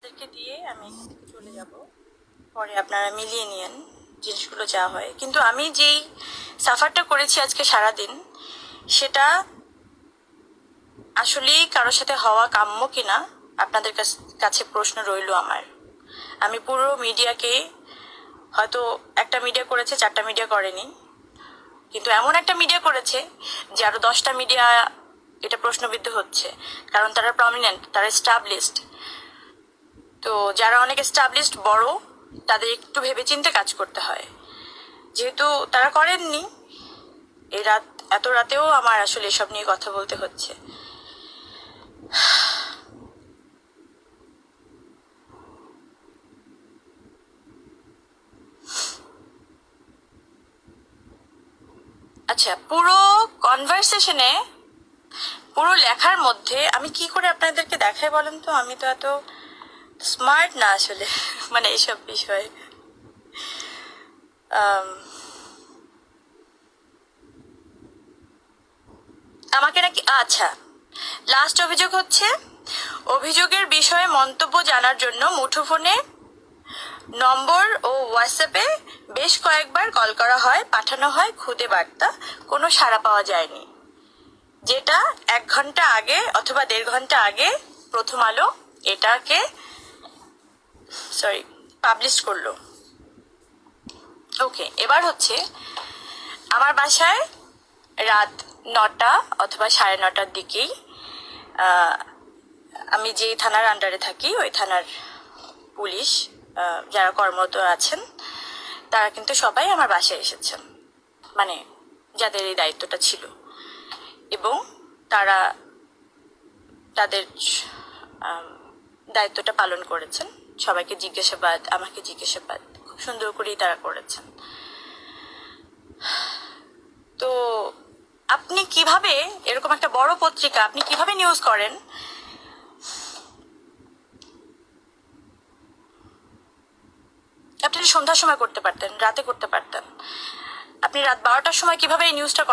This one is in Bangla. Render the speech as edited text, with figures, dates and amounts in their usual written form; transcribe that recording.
আপনাদেরকে দিয়ে আমি এখান থেকে চলে যাব, পরে আপনারা মিলিয়ে নিয়েন জিনিসগুলো যা হয়। কিন্তু আমি যেই সাফারটা করেছি আজকে সারাদিন, সেটা আসলেই কারোর সাথে হওয়া কাম্য কিনা আপনাদের কাছে প্রশ্ন রইল আমার। আমি পুরো মিডিয়াকে, হয়তো একটা মিডিয়া করেছে, 4টা মিডিয়া করেনি, কিন্তু এমন একটা মিডিয়া করেছে যে আরো 10টা মিডিয়া এটা প্রশ্নবিদ্ধ হচ্ছে, কারণ তারা প্রমিনেন্ট, তারা এস্টাবলিশড। তো যারা অনেক এস্টাবলিশড বড়, তাদের একটু ভেবেচিন্তে কাজ করতে হয়। যেহেতু তারা করেননি, এই রাত, এত রাতেও আমার আসলে এসব নিয়ে কথা বলতে হচ্ছে। আচ্ছা, পুরো কনভারসেশনে, পুরো লেখার মধ্যে আমি কি করে আপনাদেরকে দেখাই বলেন তো? আমি তো এত স্মার্ট না আসলে মানে এইসব বিষয়ে। আমাকে নাকি, আচ্ছা, লাস্ট অভিযোগ হচ্ছে, অভিযোগের বিষয়ে মন্তব্য জানার জন্য মুঠোফোনে নম্বর ও হোয়াটসঅ্যাপে বেশ কয়েকবার কল করা হয়, পাঠানো হয় খুদে বার্তা, কোনো সাড়া পাওয়া যায়নি। যেটা 1 ঘন্টা আগে অথবা 1.5 ঘন্টা আগে প্রথম আলো এটাকে পাবলিশ করলো। ওকে, এবার হচ্ছে আমার বাসায় রাত 9টা অথবা 9:30টার দিকেই, আমি যে থানার আন্ডারে থাকি ওই থানার পুলিশ যারা কর্মরত আছেন তারা কিন্তু সবাই আমার বাসায় এসেছেন, মানে যাদের এই দায়িত্বটা ছিল, এবং তারা তাদের দায়িত্বটা পালন করেছেন। সবাইকে জিজ্ঞাসাবাদ, আমাকে জিজ্ঞাসাবাদ খুব সুন্দর করেই তারা করেছেন। তো আপনি কিভাবে, এরকম একটা বড় পত্রিকা আপনি কিভাবে নিউজ করেন? আপনি সন্ধ্যার সময় করতে পারতেন, রাতে করতে পারতেন। আপনি রাত 12টার সময় কিভাবে এই নিউজটা